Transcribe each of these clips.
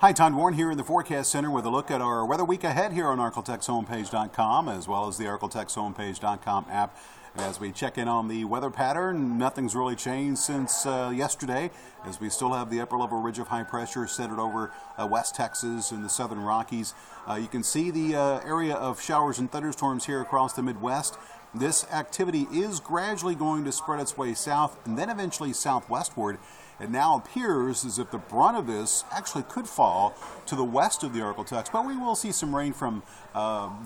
Hi, Todd Warren here in the Forecast Center with a look at our weather week ahead here on ArkleTexHomepage.com as well as the ArkleTexHomepage.com app. As we check in on the weather pattern, nothing's really changed since yesterday, as we still have the upper level ridge of high pressure centered over West Texas and the southern Rockies. You can see the area of showers and thunderstorms here across the Midwest. This activity is gradually going to spread its way south and then eventually southwestward. It now appears as if the brunt of this actually could fall to the west of the Arklatex, but we will see some rain from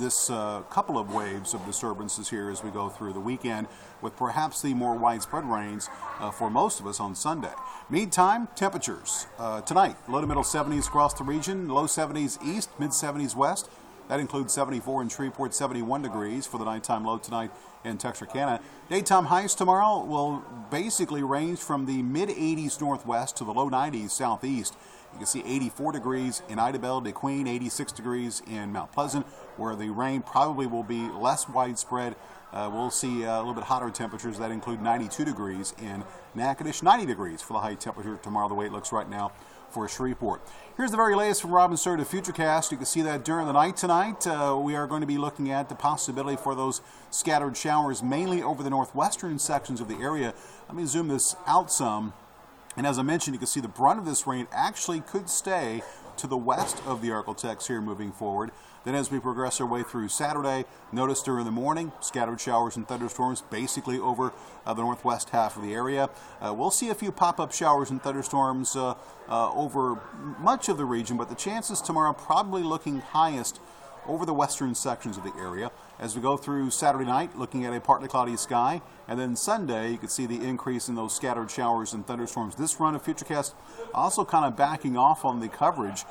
this couple of waves of disturbances here as we go through the weekend, with perhaps the more widespread rains for most of us on Sunday. Meantime, temperatures tonight, low to middle 70s across the region, low 70s east, mid 70s west. That includes 74 in Shreveport, 71 degrees for the nighttime low tonight in Texarkana. Daytime highs tomorrow will basically range from the mid-80s northwest to the low 90s southeast. You can see 84 degrees in Idabel, DeQueen, 86 degrees in Mount Pleasant, where the rain probably will be less widespread. We'll see a little bit hotter temperatures. That include 92 degrees in Natchitoches, 90 degrees for the high temperature tomorrow, the way it looks right now for Shreveport. Here's the very latest from Robin Sturd of Futurecast. You can see that during the night tonight, we are going to be looking at the possibility for those scattered showers, mainly over the northwestern sections of the area. Let me zoom this out some. And as I mentioned, you can see the brunt of this rain actually could stay to the west of the Arklatex here moving forward. Then as we progress our way through Saturday, notice during the morning, scattered showers and thunderstorms basically over the northwest half of the area. We'll see a few pop-up showers and thunderstorms over much of the region, but the chances tomorrow probably looking highest over the western sections of the area. As we go through Saturday night, looking at a partly cloudy sky, and then Sunday, you can see the increase in those scattered showers and thunderstorms. This run of Futurecast also kind of backing off on the coverage.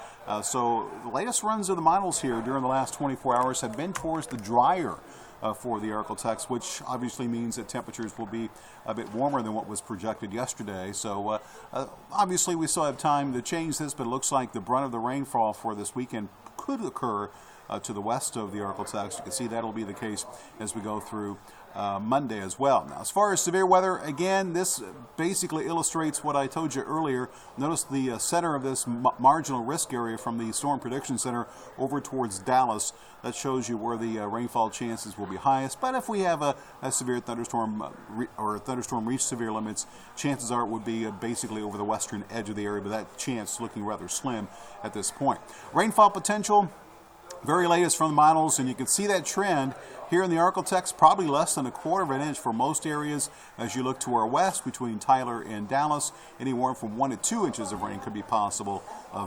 So the latest runs of the models here during the last 24 hours have been towards the drier for the Arklatex, which obviously means that temperatures will be a bit warmer than what was projected yesterday. So obviously we still have time to change this, but it looks like the brunt of the rainfall for this weekend could occur to the west of the Arklatex. You can see that'll be the case as we go through Monday as well. Now, as far as severe weather, again, this basically illustrates what I told you earlier. Notice the center of this marginal risk area from the Storm Prediction Center over towards Dallas. That shows you where the rainfall chances will be highest. But if we have a severe thunderstorm or a thunderstorm reach severe limits, chances are it would be basically over the western edge of the area, but that chance looking rather slim at this point. Rainfall potential, very latest from the models, and you can see that trend here in the Arklatex, probably less than 1/4 of an inch for most areas. As you look to our west between Tyler and Dallas, anywhere from 1 to 2 inches of rain could be possible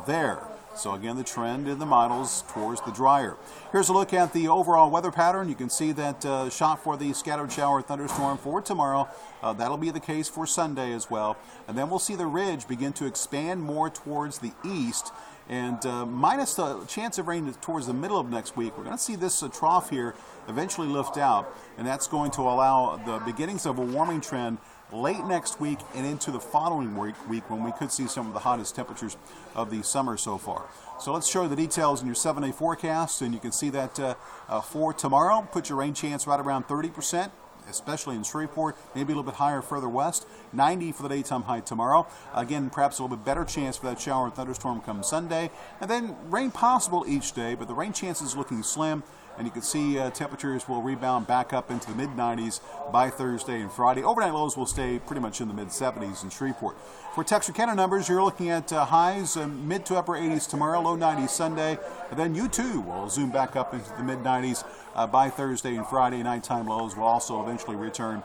there. So again, the trend in the models towards the drier. Here's a look at the overall weather pattern. You can see that shot for the scattered shower thunderstorm for tomorrow. That'll be the case for Sunday as well. And then we'll see the ridge begin to expand more towards the east. And minus the chance of rain towards the middle of next week, we're going to see this trough here eventually lift out, and that's going to allow the beginnings of a warming trend late next week and into the following week when we could see some of the hottest temperatures of the summer so far. So let's show you the details in your 7-day forecast, and you can see that for tomorrow, put your rain chance right around 30%. Especially in Shreveport, maybe a little bit higher further west. 90 for the daytime high tomorrow. Again, perhaps a little bit better chance for that shower and thunderstorm come Sunday. And then rain possible each day, but the rain chances looking slim. And you can see temperatures will rebound back up into the mid-90s by Thursday and Friday. Overnight lows will stay pretty much in the mid-70s in Shreveport. For Texarkana numbers, you're looking at highs mid to upper 80s tomorrow, low 90s Sunday. And then you too will zoom back up into the mid-90s by Thursday and Friday. Nighttime lows will also eventually return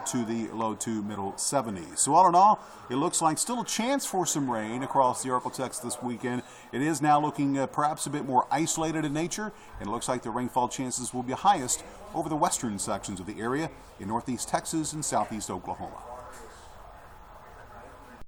to the low to middle 70s. So all in all, it looks like still a chance for some rain across the Arklatex this weekend. It is now looking perhaps a bit more isolated in nature, and it looks like the rainfall chances will be highest over the western sections of the area in northeast Texas and southeast Oklahoma.